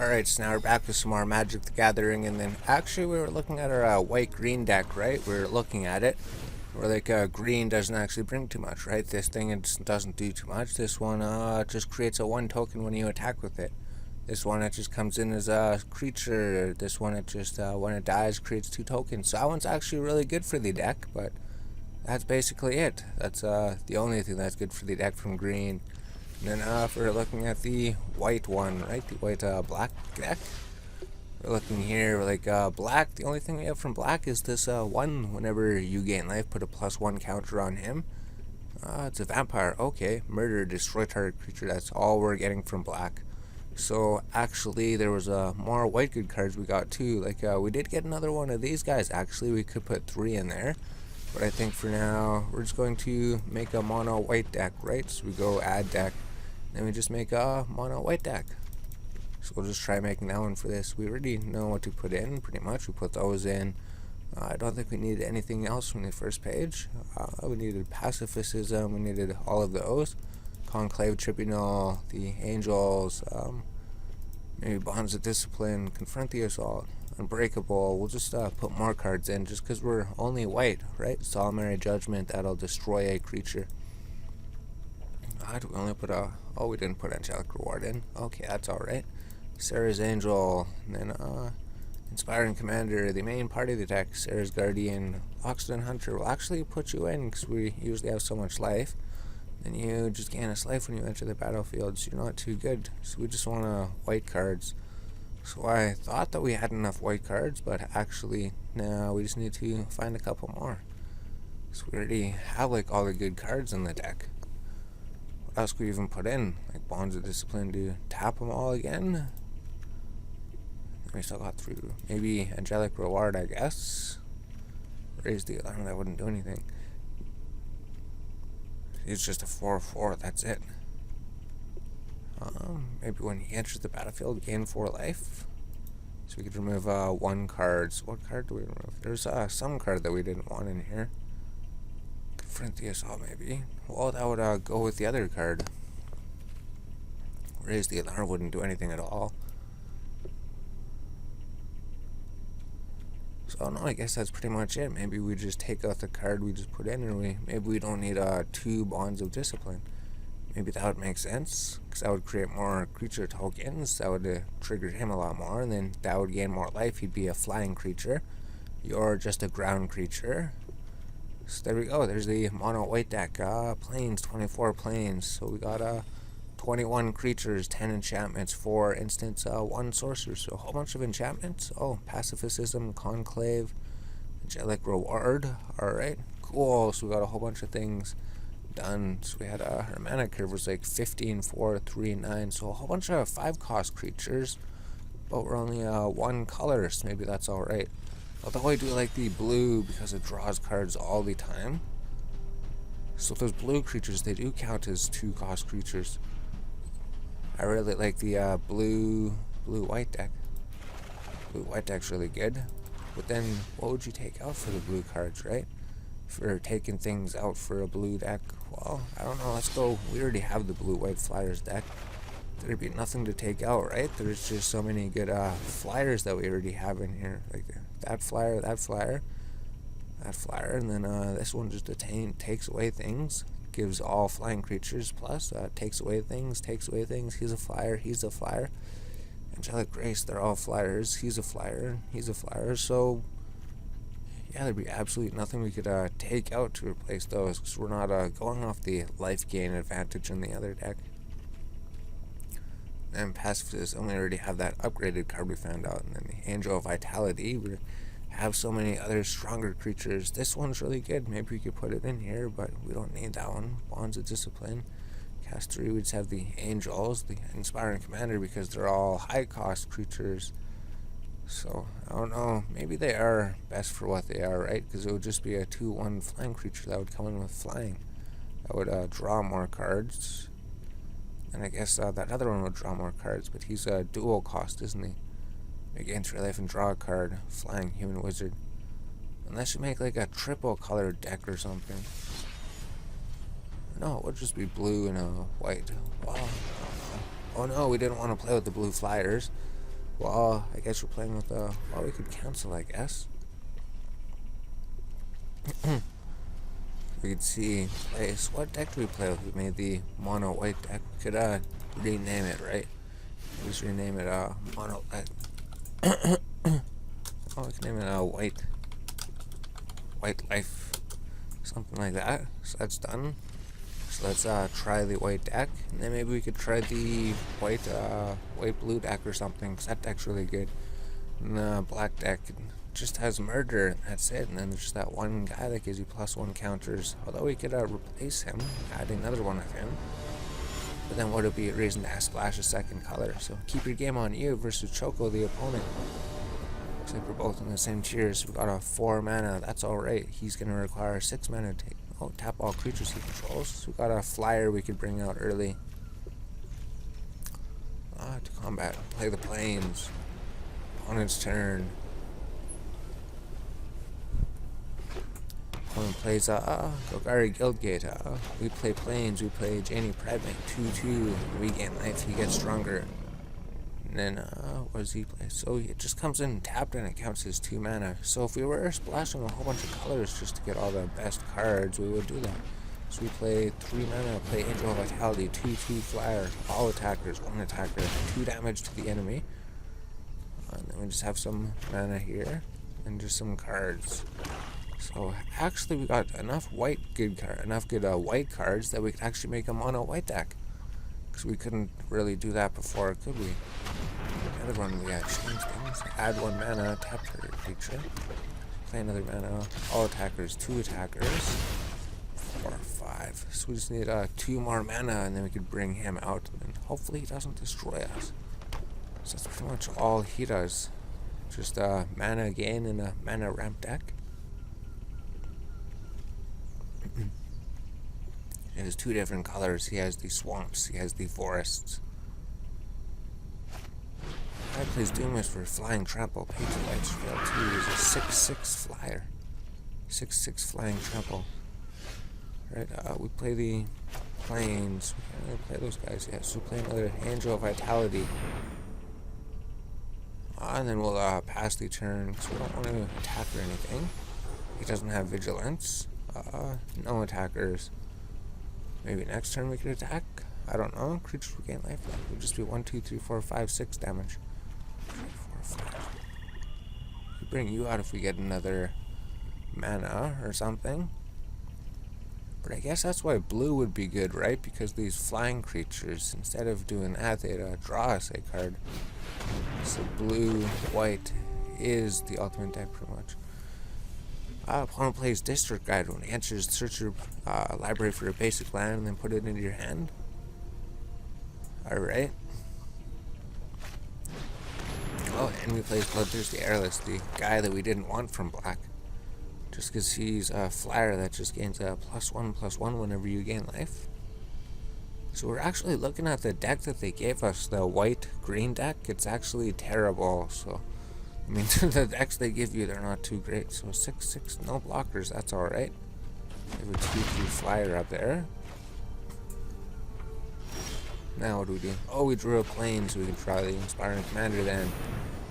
Alright, so now we're back with some more Magic the Gathering, and then actually we were looking at our white-green deck, right? We were looking at it. We're like, green doesn't actually bring too much, right? This thing it doesn't do too much. This one just creates a 1 token when you attack with it. This one, it just comes in as a creature. This one, it just, when it dies, creates 2 tokens. So that one's actually really good for the deck, but that's basically it. That's the only thing that's good for the deck from green. And then if we're looking at the white one, right? The white black deck. We're looking here, we're like black. The only thing we have from black is this one. Whenever you gain life, put a +1 counter on him. It's a vampire. Okay, murder, destroy target creature. That's all we're getting from black. So actually, there was more white good cards we got too. Like we did get another one of these guys. Actually, we could put 3 in there. But I think for now, we're just going to make a mono white deck, right? So we go add deck. Then we just make a mono white deck. So we'll just try making that one for this. We already know what to put in, pretty much. We put those in. I don't think we needed anything else from the first page. We needed pacifism. We needed all of those. Conclave, Tribunal, the Angels, maybe Bonds of Discipline, Confront the Assault, Unbreakable. We'll just put more cards in just because we're only white, right? Solemnary Judgment, that'll destroy a creature. Do we only put a... Oh, we didn't put Angelic Reward in. Okay, that's alright. Sarah's Angel, and then Inspiring Commander, the main party of the deck, Sarah's Guardian, Oxygen Hunter. We'll actually put you in because we usually have so much life. Then you just gain a life when you enter the battlefield, so you're not too good. So we just want white cards. So I thought that we had enough white cards, but actually, no, we just need to find a couple more. So we already have like all the good cards in the deck. What else could we even put in? Like Bonds of Discipline to tap them all again? We still got through. Maybe Angelic Reward, I guess. Raise the alarm, that wouldn't do anything. It's just a 4/4, that's it. Maybe when he enters the battlefield, gain 4 life. So we could remove 1 card. So what card do we remove? There's some card that we didn't want in here. Confront the Assault, maybe. Well, that would go with the other card. Raise the alarm wouldn't do anything at all. So no, I guess that's pretty much it. Maybe we just take out the card we just put in, and maybe we don't need 2 Bonds of Discipline. Maybe that would make sense, because that would create more creature tokens. That would trigger him a lot more, and then that would gain more life. He'd be a flying creature. You're just a ground creature. So there we go. There's the mono white deck. Planes, 24 planes. So we got 21 creatures, 10 enchantments, 4 instants, 1 sorcerer. So a whole bunch of enchantments. Oh, Pacifism, Conclave, Angelic Reward. Alright, cool. So we got a whole bunch of things done. So we had our mana curve was like 15, 4, 3, 9. So a whole bunch of 5-cost creatures. But we're only 1 color, so maybe that's alright. Although I do like the blue because it draws cards all the time. So those blue creatures, they do count as 2-cost creatures. I really like the blue-white deck. Blue-white deck's really good. But then, what would you take out for the blue cards, right? For taking things out for a blue deck? Well, I don't know. Let's go. We already have the blue-white Flyers deck. There'd be nothing to take out, right? There's just so many good flyers that we already have in here. Like that flyer, that flyer, that flyer, and then this one just takes away things. Gives all flying creatures plus, takes away things, he's a flyer, he's a flyer. Angelic Grace, they're all flyers, he's a flyer, so yeah, there'd be absolutely nothing we could take out to replace those, because we're not going off the life gain advantage in the other deck. And Pacifism, we already have that upgraded card we found out, and then the Angel of Vitality, we have so many other stronger creatures. This one's really good. Maybe we could put it in here, but we don't need that one. Bonds of Discipline. Cast 3, we just have the Angels, the Inspiring Commander, because they're all high-cost creatures. So, I don't know. Maybe they are best for what they are, right? Because it would just be a 2/1 flying creature that would come in with flying. That would draw more cards. And I guess that other one would draw more cards, but he's a dual cost, isn't he? Make enter life and draw a card. Flying Human Wizard. Unless you make like a triple colored deck or something. No, it would just be blue and white. Wow. Oh no, we didn't want to play with the blue flyers. Well, I guess we're playing with well, we could cancel, I guess. We could see place. What deck do we play with? We made the mono white deck. We could rename it, right? Just rename it mono. Oh, we can name it white life, something like that. So that's done. So let's try the white deck, and then maybe we could try the white blue deck or something. Cause that deck's really good. And the black deck just has murder, and that's it. And then there's just that one guy that gives you +1 counters. Although we could replace him, add another one of him. But then what would be a reason to splash a second color? So keep your game on you versus Choco, the opponent. Looks like we're both in the same tiers. We got a 4 mana. That's alright. He's gonna require 6 mana to tap all creatures he controls. So we got a flyer we could bring out early. To combat. Play the plains. Opponent's turn. Opponent plays Golgari Guildgate. We play plains. We play Janie Predmate 2/2. We gain life. He gets stronger. And then what does he play? So it just comes in tapped and it counts as 2 mana. So if we were splashing a whole bunch of colors just to get all the best cards, we would do that. So we play 3 mana, play Angel of Vitality, 2/2 flyer, all attackers, 1 attacker, 2 damage to the enemy. And then we just have some mana here, and just some cards. So actually we got enough good white cards that we could actually make a mono white deck. Because we couldn't really do that before, could we? The other one we had changed things. Add 1 mana, tap target creature. Play another mana, all attackers, 2 attackers. 4, 5. So we just need 2 more mana, and then we could bring him out, and hopefully he doesn't destroy us. So that's pretty much all he does. Just mana gain in a mana ramp deck. He has 2 different colors. He has the swamps, he has the forests. Guy plays Doomus for flying trample. Pay 2 lights, fail 2. He's a 6/6 flyer. 6/6 flying trample. Right, we play the plains. We can't really play those guys yet, so we play another Angel of Vitality. And then we'll pass the turn, because we don't want to attack or anything. He doesn't have vigilance. No attackers. Maybe next turn we could attack. I don't know. Creatures will gain life. It would just be 1, 2, 3, 4, 5, 6 damage. 3, 4, 5. We could bring you out if we get another mana or something. But I guess that's why blue would be good, right? Because these flying creatures, instead of doing that, they'd draw us a card. So blue, white is the ultimate deck, pretty much. Opponent plays District Guide. When it enters, search your library for a basic land and then put it into your hand. Alright. Oh, enemy plays Bloodthirsty Airless, the guy that we didn't want from black. Just because he's a flyer that just gains a +1/+1 whenever you gain life. So we're actually looking at the deck that they gave us, the white-green deck. It's actually terrible, so... I mean, the decks they give you, they're not too great. So 6/6, no blockers, that's alright. We have a 2/2 flyer up there. Now what do we do? Oh, we drew a plane, so we can try the Inspiring Commander then.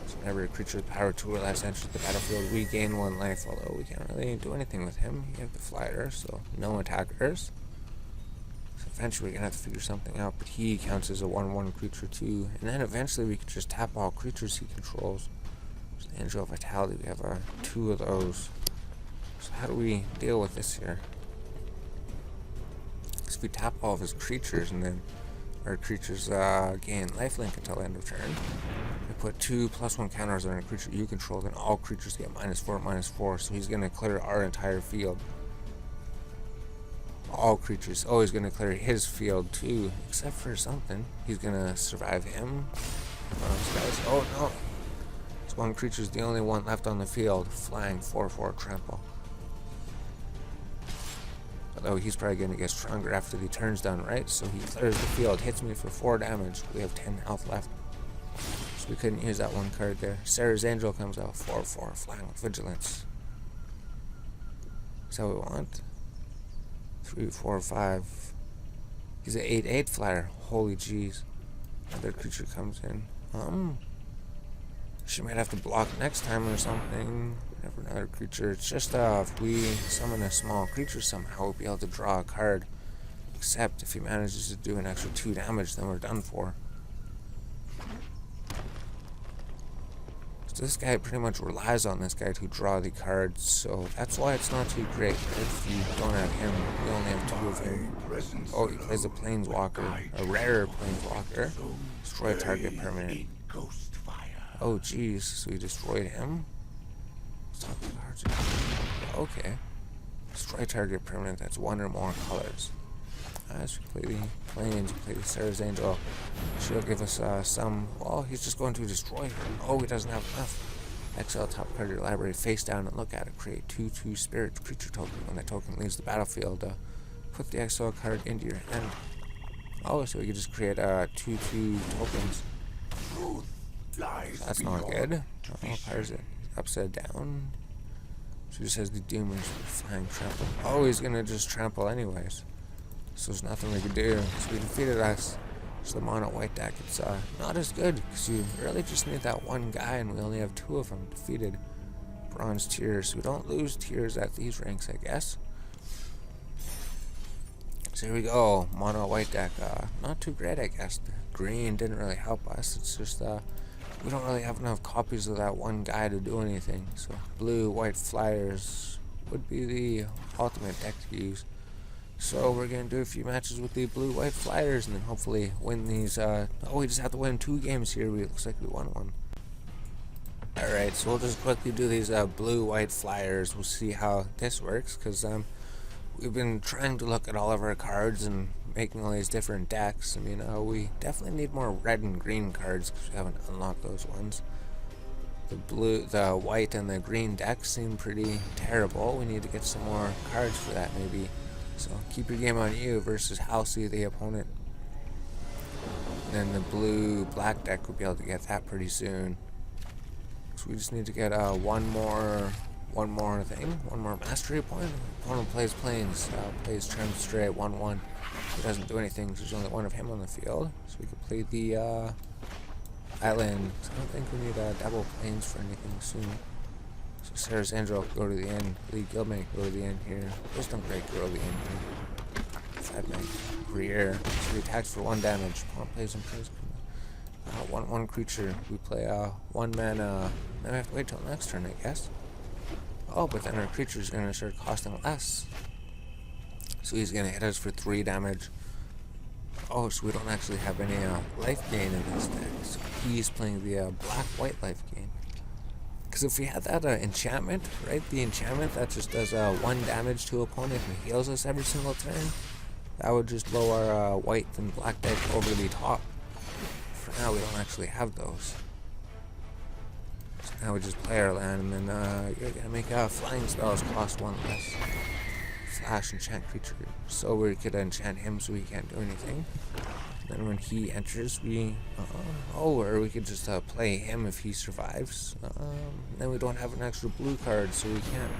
So whenever a creature with power 2 or less enters the battlefield, we gain 1 life, although we can't really do anything with him. You have the flyer, so no attackers. So eventually we're going to have to figure something out, but he counts as a 1/1 creature too. And then eventually we could just tap all creatures he controls. Angel of Vitality, we have 2 of those. So how do we deal with this here? Because if we tap all of his creatures and then our creatures gain lifelink until end of turn, we put 2 +1 counters on a creature you control, then all creatures get -4/-4, so he's going to clear our entire field. All creatures. Oh, he's going to clear his field too, except for something. He's going to survive him. Guys. Oh no! One creature's the only one left on the field, flying 4/4 trample. Although he's probably going to get stronger after the turn's done, right? So he clears the field, hits me for 4 damage. We have 10 health left. So we couldn't use that 1 card there. Sarah's Angel comes out 4/4, flying with vigilance. Is that what we want? 3, 4, 5. He's an 8/8 flyer. Holy jeez. Another creature comes in. She might have to block next time or something. Never another creature. It's just if we summon a small creature somehow, we'll be able to draw a card. Except if he manages to do an extra 2 damage, then we're done for. So this guy pretty much relies on this guy to draw the cards, so that's why it's not too great. If you don't have him, you only have 2 of him. Oh, he plays a Planeswalker, a rare Planeswalker. Destroy target permanent. Oh, jeez, so he destroyed him? Stop the cards. Okay. Destroy target permanent, that's 1 or more colors. As we play the Plains, we play the Sarah's Angel. She'll give us some. Well, he's just going to destroy her. Oh, he doesn't have enough. Exile top card of your library, face down and look at it. Create 2/2 spirit creature token. When that token leaves the battlefield, put the exile card into your hand. Oh, so we can just create 2/2 tokens. That's not good. Oh, how is it? Upside down. So just has the Doomers flying trample. Oh, he's gonna just trample anyways. So there's nothing we can do. So we defeated us. So the mono white deck, it's not as good because you really just need that one guy, and we only have 2 of them defeated. Bronze tiers. So we don't lose tiers at these ranks, I guess. So here we go. Mono white deck. Not too great, I guess. The green didn't really help us. It's just we don't really have enough copies of that one guy to do anything. So blue white flyers would be the ultimate deck to use. So we're going to do a few matches with the blue-white flyers and then hopefully win these. Oh, we just have to win 2 games here. It looks like we won 1. Alright, so we'll just quickly do these blue-white flyers. We'll see how this works because we've been trying to look at all of our cards and making all these different decks. I mean, we definitely need more red and green cards because we haven't unlocked those ones. The white and the green decks seem pretty terrible. We need to get some more cards for that maybe. So keep your game on you versus Housey, the opponent. And then the blue-black deck will be able to get that pretty soon. So we just need to get one more mastery point. Opponent plays Plains, plays Trim Stray 1/1. He doesn't do anything because there's only 1 of him on the field. So we can play the island. So I don't think we need double Plains for anything soon. So Sarah's Angel go to the end. Lee Guildmate go to the end here. Wisdom Break go to the end here. Fat Knight Rear. So he attacks for 1 damage. Opponent plays and plays. 1/1 creature. We play 1 mana. Then we have to wait till next turn, I guess. Oh, but then our creature's gonna start costing less. So he's gonna hit us for 3 damage. Oh, so we don't actually have any life gain in this deck. So he's playing the black-white life gain. Because if we had that enchantment, right, the enchantment that just does 1 damage to opponent and heals us every single turn, that would just blow our white and black deck over the top. For now, we don't actually have those. So now we just play our land, and then you're going to make flying spells cost 1 less. Flash enchant creature. So we could enchant him so he can't do anything. Then when he enters, we or we could just play him if he survives. Then we don't have an extra blue card, so we can't.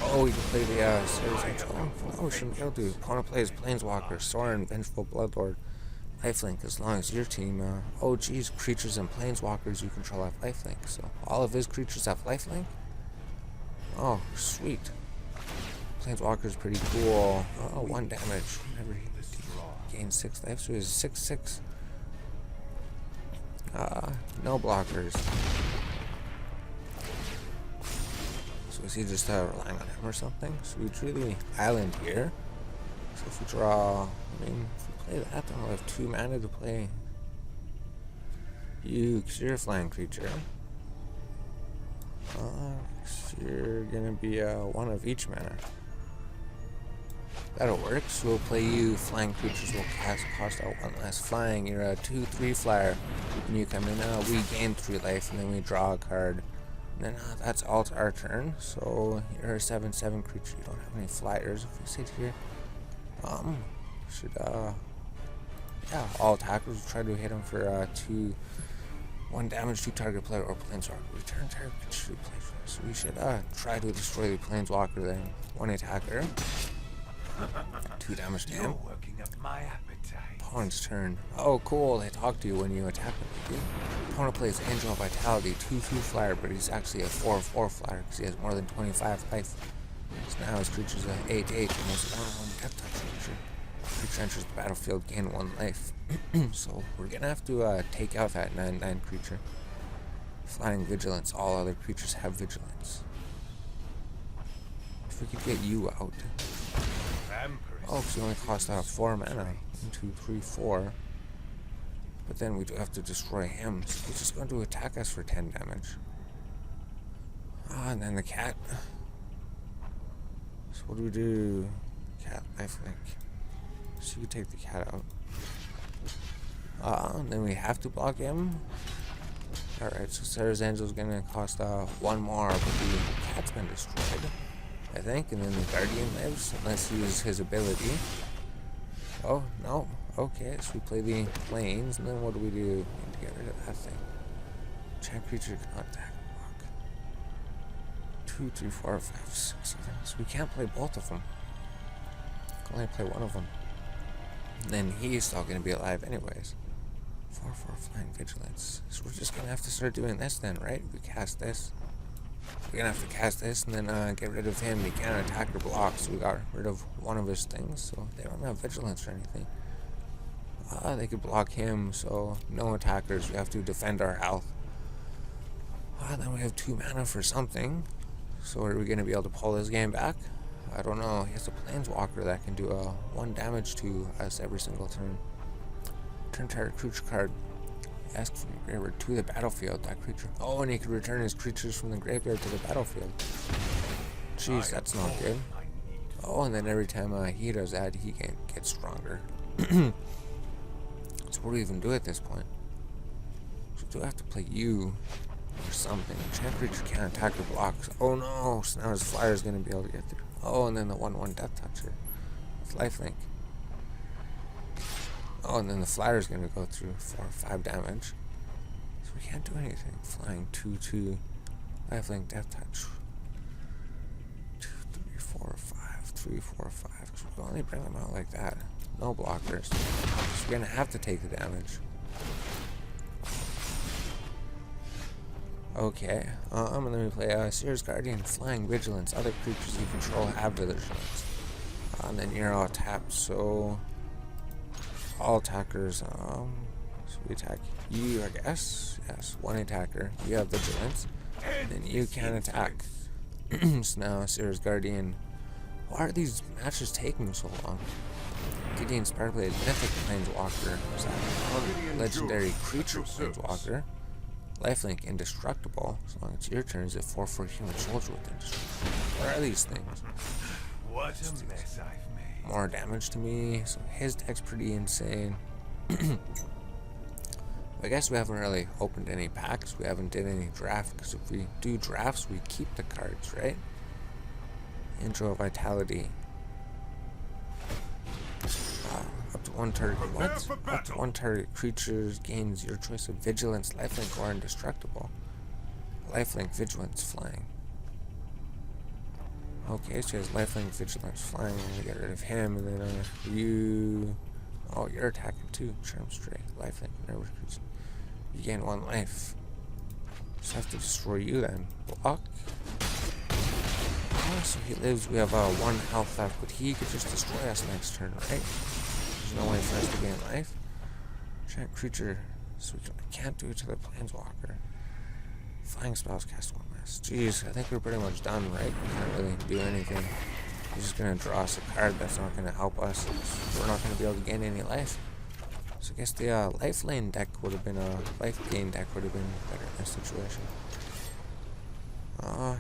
Oh, we can play the Sarah's Angel. No, we shouldn't be able to. Opponent plays Planeswalker, Sorin, Vengeful Bloodlord, Lifelink. As long as your team, oh geez, creatures and Planeswalkers you control have Lifelink. So all of his creatures have Lifelink. Oh, sweet. Planeswalker is pretty cool. Oh, 1 damage. Whenever he gains 6 life, so he's 6/6. No blockers. So is he just relying on him or something? So we drew the island here. So if we draw, I mean, if we play that, then we'll have 2 mana to play you, because you're a flying creature. So you're gonna be 1 of each mana. That'll work. So we'll play you. Flying creatures will cost out 1 less flying. You're a 2/3 flyer. When you come in, we gain 3 life, and then we draw a card. And then that's all to our turn. So you're a 7/7 creature. You don't have any flyers. If we sit here, should yeah, all attackers will try to hit him for 1 damage to target player or planeswalker. Return target creature to play. So we should try to destroy the planeswalker then. 1 attacker. 2 damage to him. Opponent's turn. Oh, cool. They talk to you when you attack them. Opponent plays Angel of Vitality, 2/2 flyer, but he's actually a 4/4 flyer because he has more than 25 life. So now his creature's an 8/8 and has 1/1 death touch creature. Creature enters the battlefield, gain 1 life. So we're gonna have to take out that 9/9 creature. Flying Vigilance. All other creatures have Vigilance. If we could get you out. Oh, because we only cost 4 mana. 1, 2, 3, 4. But then we do have to destroy him. So he's just going to attack us for 10 damage. And then the cat. So what do we do? Cat, lifelink. So you take the cat out. And then we have to block him. Alright, so Sarah's Angel's gonna cost 1 more, but the cat's been destroyed, I think, and then the Guardian lives, unless he uses his ability. Oh, no. Okay, so we play the planes, and then what do? We need to get rid of that thing. Enchant creature cannot attack block. 2, 3, 4, 5, 6, 7. So we can't play both of them. We can only play one of them. And then he's still gonna be alive anyways. 4/4 flying vigilance. So we're just gonna have to start doing this then, right? We cast this. We're gonna have to cast this and then get rid of him. He can't attack or block, so we got rid of one of his things. So they don't have vigilance or anything. They could block him, so no attackers. We have to defend our health. Then we have 2 mana for something. So are we gonna be able to pull this game back? I don't know. He has a planeswalker that can do 1 damage to us every single turn. Turn target creature card. Ask from the graveyard to the battlefield. That creature. Oh, and he can return his creatures from the graveyard to the battlefield. Jeez, that's not good. Oh, and then every time he does that, he gets stronger. So what do we even do at this point? So do I have to play you or something? Enchant creature can't attack or block. Oh no! So now his flyer is going to be able to get through. Oh, and then the 1/1 death toucher with lifelink. Oh, and then the flyer is going to go through 4 or 5 damage. So we can't do anything. Flying 2/2 lifelink death touch. 2, 3, 4, 5. 3, 4, 5. Because we can only bring them out like that. No blockers. So we're going to have to take the damage. Okay. And then we play Seer's Guardian, Flying Vigilance. Other creatures you control have vigilance. And then you're all tapped, so all attackers, so we attack you, I guess. Yes, 1 attacker. You have vigilance. And then you can attack. So now Seer's Guardian. Why are these matches taking so long? Gideon Sparkblade, Mythic Planeswalker. Is that legendary creature Planeswalker? Lifelink, Indestructible. As long as it's your turn, is it 4/4 human soldier with Indestructible? What are these things? What a mess I've made. More damage to me, so his deck's pretty insane. I guess we haven't really opened any packs. We haven't did any draft, because if we do drafts, we keep the cards, right? Intro of Vitality. Up to 1 target. What? Up to 1 target creature gains your choice of Vigilance, Lifelink, or Indestructible. Lifelink, Vigilance, Flying. Okay, so he has Lifelink, Vigilance, Flying. I'm gonna get rid of him, and then you. Oh, you're attacking too. Charm Stray, Lifelink, whenever creature. You gain 1 life. Just have to destroy you then. Block. Oh, so he lives. We have 1 health left, but he could just destroy us next turn, right? There's no way for us to gain life. Giant creature, so we can't do it to the planeswalker. Flying spells cast 1 less. Jeez, I think we're pretty much done, right? We can't really do anything. He's just gonna draw us a card that's not gonna help us. We're not gonna be able to gain any life. So I guess the life lane deck would have been life gain deck would have been better in this situation.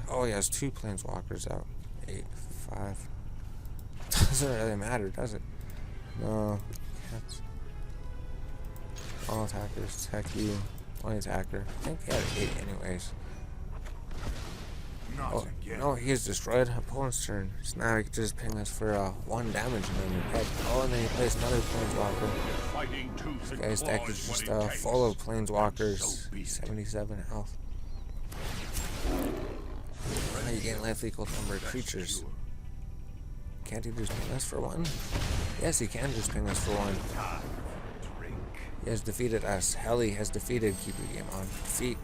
Oh, he has 2 planeswalkers out. 8, 5. Doesn't really matter, does it? No. Cats. All attackers attack you. 1 attacker. I think he had 8 anyways. Oh, no, he is destroyed. Opponent's turn. So now he can just ping us for 1 damage and then we're dead. Oh, and then he plays another planeswalker. This guy's deck is just full of planeswalkers. 77 health. You gain life equal to number of creatures. Can't he just ping us for 1? Yes, he can just ping us for one. Time for a drink. He has defeated us. Helly has defeated Keep Your Game On. Defeat.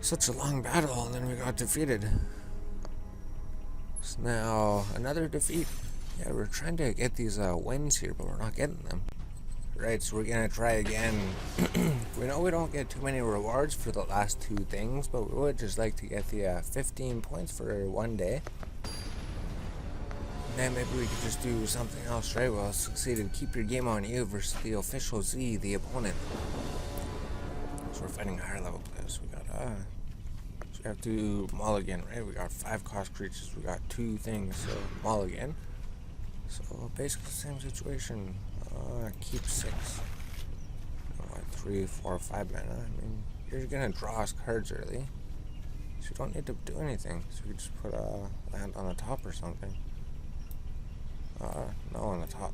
Such a long battle, and then we got defeated. So now, another defeat. Yeah, we're trying to get these wins here, but we're not getting them. Right, so we're gonna try again. We know we don't get too many rewards for the last two things, but we would just like to get the 15 points for one day. And then maybe we could just do something else, right? Well, succeeded. Keep Your Game On You versus the official Z, the opponent. So we're fighting higher level players. We got so we have to mulligan, right? We got 5 cost creatures. We got 2 things, so mulligan. So basically same situation. Keep 6. 3, 4, 5 mana. I mean, you're gonna draw us cards early, so you don't need to do anything. So you just put a land on the top or something. No, on the top.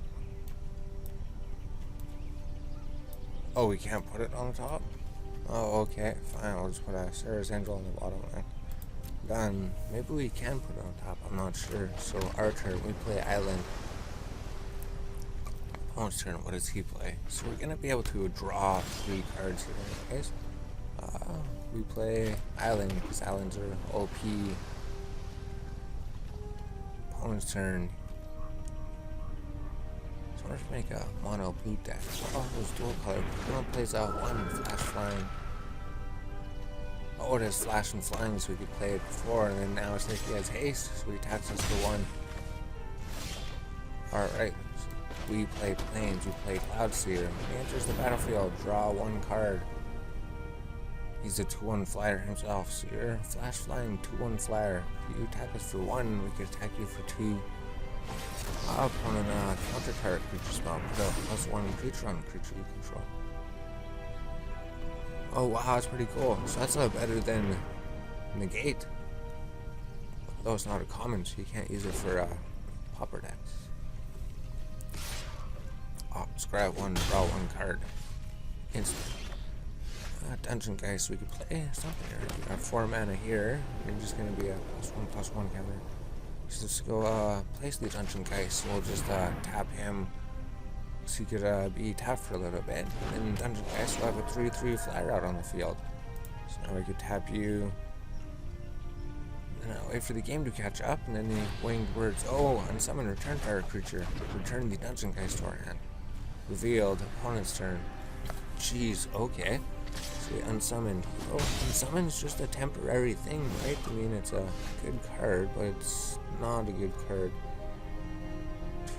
Oh, we can't put it on the top? Oh, okay, fine. We'll just put a Sarah's Angel on the bottom then. Done. Maybe we can put it on top. I'm not sure. So our turn, we play Island. Opponent's turn, what does he play? So we're gonna be able to draw 3 cards here, guys. We play Island because Islands are OP. Opponent's turn. So we're gonna make a mono blue deck. Oh, it was dual color. Opponent plays 1 flash flying. Oh, it has flash and flying, so we could play it before, and then now it's like he has haste, so he attacks us for 1. Alright. We play Plains, we play Cloudseer. He enters the battlefield, draw 1 card. He's a 2/1 flyer himself, so you're flash flying 2/1 flyer. If you attack us for 1, we could attack you for 2. Opponent counter target creature spell, put a +1 creature on the creature you control. Oh wow, that's pretty cool. So that's better than negate. Though it's not a common, so you can't use it for pauper decks. Oh, scrap 1, draw 1 card. Instant. Dungeon Geist, we could play something here. We got 4 mana here. You're just gonna be a +1/+1 counter. So let's go place the Dungeon Geist. We'll just tap him so he could be tapped for a little bit. And then Dungeon Geist will have a 3/3 flyer out on the field. So now we could tap you. And wait for the game to catch up, and then the winged words. Oh, unsummon, return target creature. Return the Dungeon Geist to our hand. Revealed, opponent's turn. Jeez, okay. So we unsummoned. Oh, unsummon is just a temporary thing, right? I mean, it's a good card, but it's not a good card.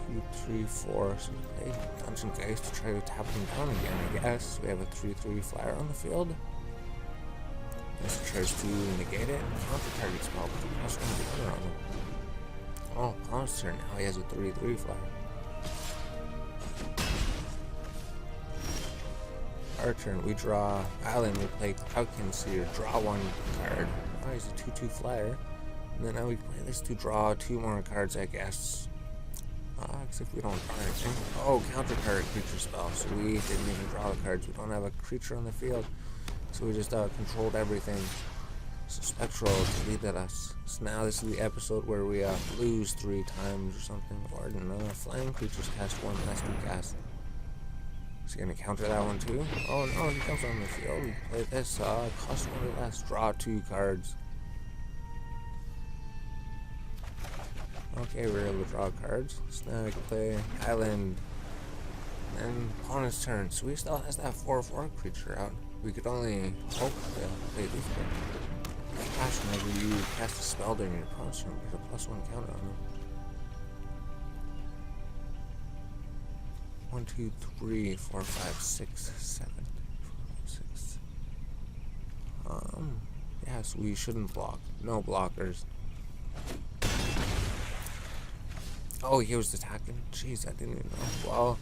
2, 3, 4. So we play Dungeon Geist to try to tap him down again, I guess. We have a 3/3 flyer on the field. This tries to negate it. Counter target spell, but the plus 1 counter on him. Oh, opponent's turn. Now he has a 3/3 flyer. Our turn, we draw Island, we play Cloudseer, draw 1 card. Oh, he's a 2/2 flyer. And then now we play this to draw 2 more cards, I guess. Except we don't draw anything. Oh, counter target creature spell. So we didn't even draw the cards. We don't have a creature on the field. So we just controlled everything. So Spectral deleted us. So now this is the episode where we lose 3 times or something. Or no, flying creatures cast 1 less to cast. Is he gonna counter that one too? Oh no, he comes on the field. We play this, cost 1 less, draw 2 cards. Okay, we're able to draw cards. So now we can play Island. And opponent's turn. So he still has that 4/4 creature out. We could only hope to play this one. Gosh, whenever you cast a spell during your opponent's turn, there's a +1 counter on him. 1, 2, 3, 4, 5, 6, 7, 6. Yes, we shouldn't block. No blockers. Oh, he was attacking. Jeez, I didn't even know. Well,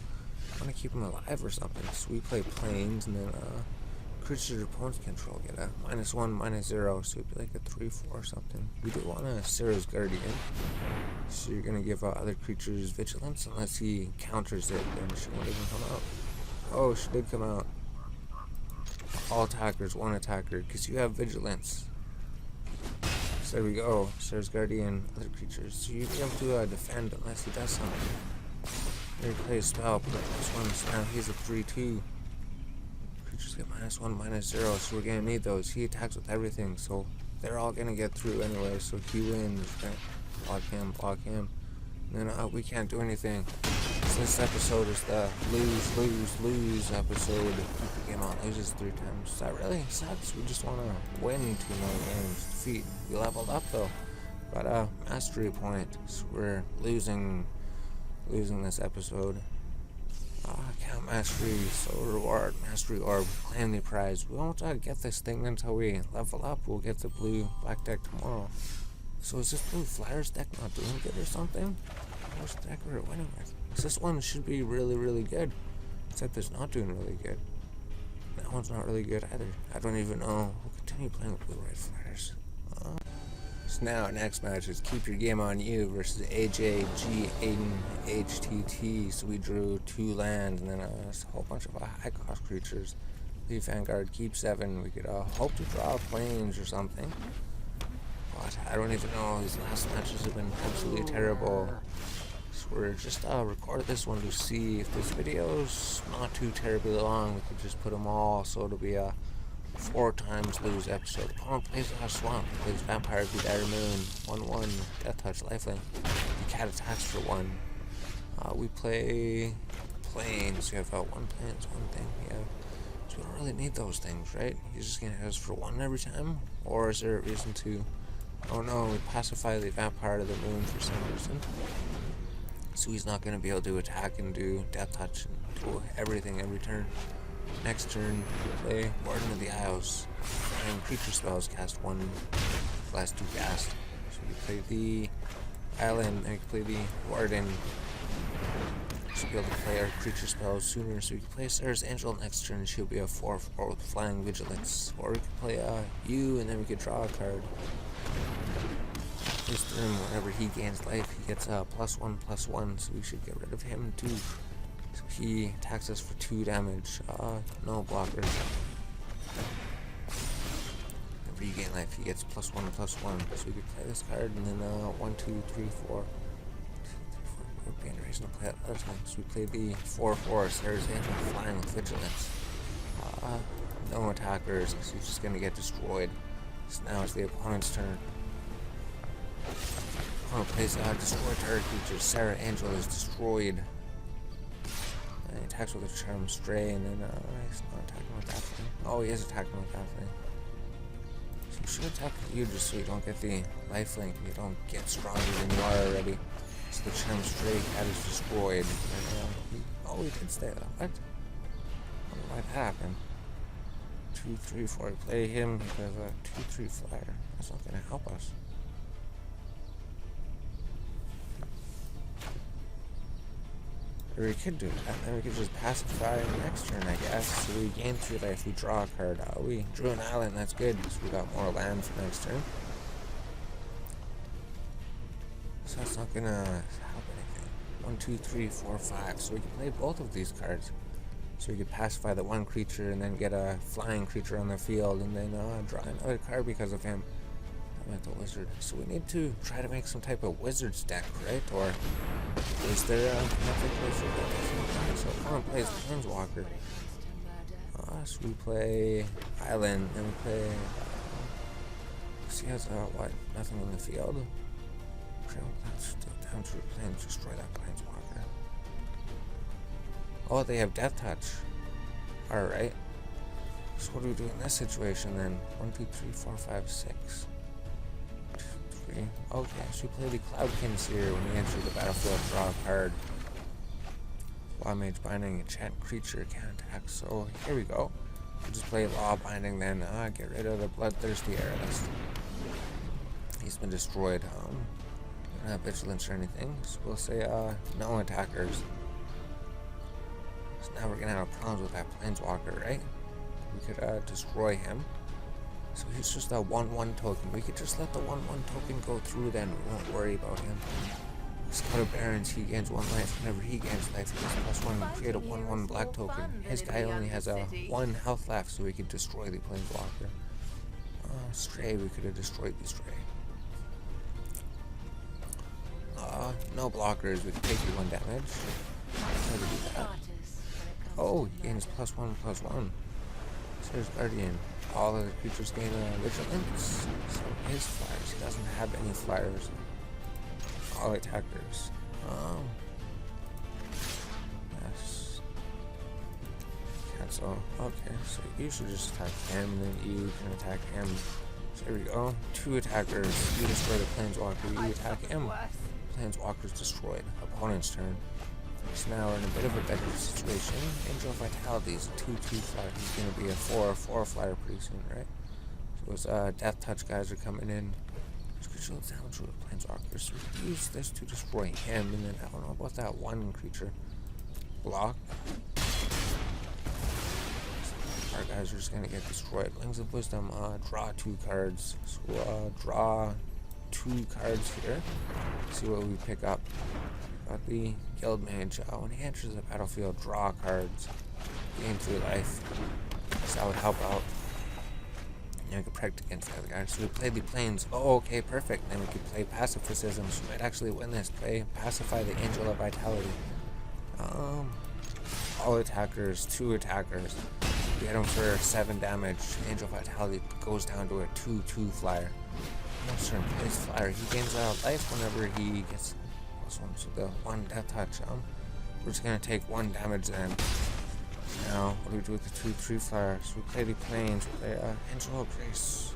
I want to keep him alive or something. So we play Plains, and then creatures your opponents control get a -1, -0. So it'd be like a 3/4 or something. We do want a Sarah's Guardian. So you're gonna give other creatures vigilance unless he counters it, then she won't even come out. Oh, she did come out. All attackers, 1 attacker, because you have vigilance. So there we go. Sarah's Guardian, other creatures. So you'd be able to defend unless he does something. Here he plays spell, put +1, now he's a 3-2. Creatures get -1, -0, so we're gonna need those. He attacks with everything, so they're all gonna get through anyway, so he wins. Block him, and then we can't do anything. So this episode is the lose episode. Keep the game on loses 3 times. That really sucks. We just wanna win 2 more games. Defeat. We leveled up though. Got a mastery point, so we're losing this episode. Count mastery, soul reward, mastery orb, claim the prize. We won't get this thing until we level up. We'll get the black deck tomorrow. So is this blue flyers deck not doing good or something? What's the deck we're winning with? This one should be really good. Except it's not doing really good. That one's not really good either. I don't even know. We'll continue playing with blue-red flyers. So now our next match is Keep Your Game on You versus AJG Aiden HTT. So we drew 2 lands and then a whole bunch of high cost creatures. Leave Vanguard, keep 7. We could hope to draw planes or something. But I don't even know. These last matches have been absolutely terrible. So we're just recorded this one to see if this video's not too terribly long. We could just put them all, so it'll be a 4 times lose episode. Opponent plays Swamp, plays Vampire, beat Iron Moon, 1/1, Death Touch, Lifelink. The cat attacks for 1. We play planes. We have 1 planes, 1 thing. Yeah. So we don't really need those things, right? He's just gonna hit us for 1 every time? Or is there a reason to? Oh no, we pacify the Vampire to the Moon for some reason. So he's not gonna be able to attack and do Death Touch and do everything every turn. Next turn, we play Warden of the Isles. And creature spells cast 1, last 2 cast. So we play the Island, and we play the Warden. So we'll be able to play our creature spells sooner. So we can play Sarah's Angel next turn, she'll be a 4/4 with Flying Vigilance. Or we could play you, and then we could draw a card. This turn, whenever he gains life, he gets a +1/+1, so we should get rid of him too. So he attacks us for 2 damage. No blockers. Whenever you gain life, he gets +1/+1. So we could play this card, and then 1, 2, 3, 4. We're being raised to play it other times. So we play the 4/4 Sarah's Angel Flying with Vigilance. No attackers, because he's just gonna get destroyed. So now it's the opponent's turn. Opponent plays destroy target creature. Sarah Angel is destroyed. And he attacks with a Charm Stray, and then he's not attacking with that thing. Oh, he is attacking with that thing. So we should attack with you just so you don't get the lifelink and you don't get stronger than you are already. So the Charm Stray cat is destroyed. And, he did stay though. What? I don't know why that happened. 2, 3, 4. Play him because a 2/3 flyer. That's not gonna help us. Or we could do that, and then we could just pacify next turn, I guess. So we gain 3 life, we draw a card. We drew an island, that's good, because we got more land for next turn. So that's not gonna help anything. 1, 2, 3, 4, 5. So we can play both of these cards. So we could pacify the 1 creature and then get a flying creature on the field, and then draw another card because of him. The wizard. So we need to try to make some type of wizard's deck, right? Or is there a method for that? So opponent plays Planeswalker. So we play Island, and we play. He has what? Nothing in the field. Down to planes, destroy that Planeswalker. Oh, they have Death Touch. Alright. So what do we do in this situation then? 1, 2, 3, 4, 5, 6. Okay, so we play the Cloudkin Seer when we enter the battlefield, draw a card. Law Mage Binding, enchant creature, can't attack. So here we go. We'll just play Law Binding, then get rid of the Bloodthirsty Airlist. He's been destroyed. We don't have Vigilance or anything, so we'll say no attackers. So now we're gonna have problems with that Planeswalker, right? We could destroy him. So he's just a 1/1 token. We could just let the 1/1 token go through, then we won't worry about him. Scout of Barons, he gains 1 life. Whenever he gains life, he gets +1. Create a 1/1 black token. His guy only has a 1 health left, so we could destroy the Planeswalker. Stray, we could have destroyed the Stray. No blockers, we could take you 1 damage. try to do that. Oh, he gains +1/+1. Sears Guardian. All of the creatures gain vigilance. So his flyers. He doesn't have any flyers. All attackers. Yes. Cancel. Okay, so you should just attack him, and then you can attack him. So here we go. 2 attackers. You destroy the Planeswalker. You attack him. Planeswalker's destroyed. Opponent's turn. So now we're in a bit of a better situation. Angel Vitality is a 2/2 flyer. He's going to be a 4/4 flyer pretty soon, right? So those Death Touch guys are coming in. This creature will damage with Planeswalkers. So we use this to destroy him, and then I don't know about that one creature. Block. Our guys are just going to get destroyed. Wings of Wisdom, draw 2 cards. So draw 2 cards here. See what we pick up. Got the Guild Mage. When he enters the battlefield, draw cards. Gain 3 life. So that would help out. And we could protect against the other guys. So we played the Plains. Oh, okay, perfect. Then we could play Pacifism. So we might actually win this. Play Pacify the Angel of Vitality. All attackers, 2 attackers. We hit him for 7 damage. Angel Vitality goes down to a 2/2 flyer. Next turn, plays flyer. He gains life whenever he gets +1. So the 1 Death Touch. We're just gonna take 1 damage then. Now, what do we do with the 2/3 flyer? So we play the Plains. We play Angel of Grace.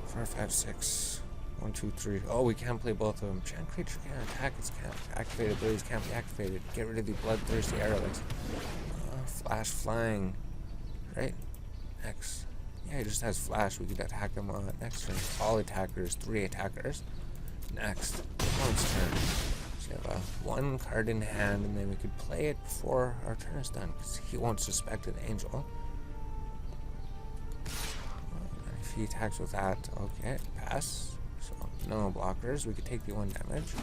4, 5, 6. 1, 2, 3. Oh, we can't play both of them. Giant creature can't attack. Its activated abilities can't be activated. Get rid of the Bloodthirsty Arrows. Flash Flying. Right? Next. Yeah, he just has Flash. We could attack him next turn. All attackers. 3 attackers. Next. Opponent's turn. So we have 1 card in hand, and then we could play it before our turn is done, because he won't suspect an Angel. And if he attacks with that, okay, pass. So no blockers. We could take the 1 damage.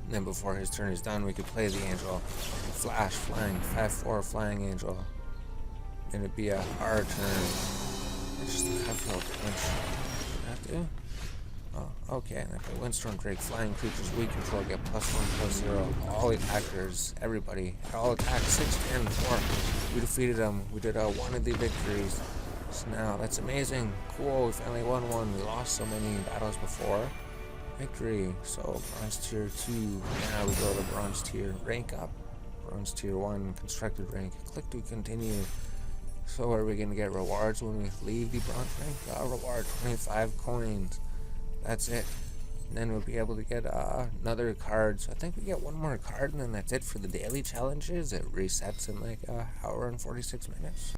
And then before his turn is done, we could play the Angel. Flash, Flying, 5/4 Flying Angel. And it'd be our turn. It's just a capital punch. Have to? Oh, okay. And if the Windstorm Drake, flying creatures we control get +1/+0. All attackers, everybody, all attacks 6, 10, 4. We defeated them. We did 1 of the victories. So now that's amazing. Cool. We finally won 1. We lost so many battles before. Victory. So bronze tier 2. Now we go to bronze tier. Rank up. Bronze tier 1. Constructed rank. Click to continue. So are we going to get rewards when we leave the bronze rank? Reward 25 coins. That's it. And then we'll be able to get another card. So I think we get 1 more card, and then that's it for the daily challenges. It resets in like an hour and 46 minutes.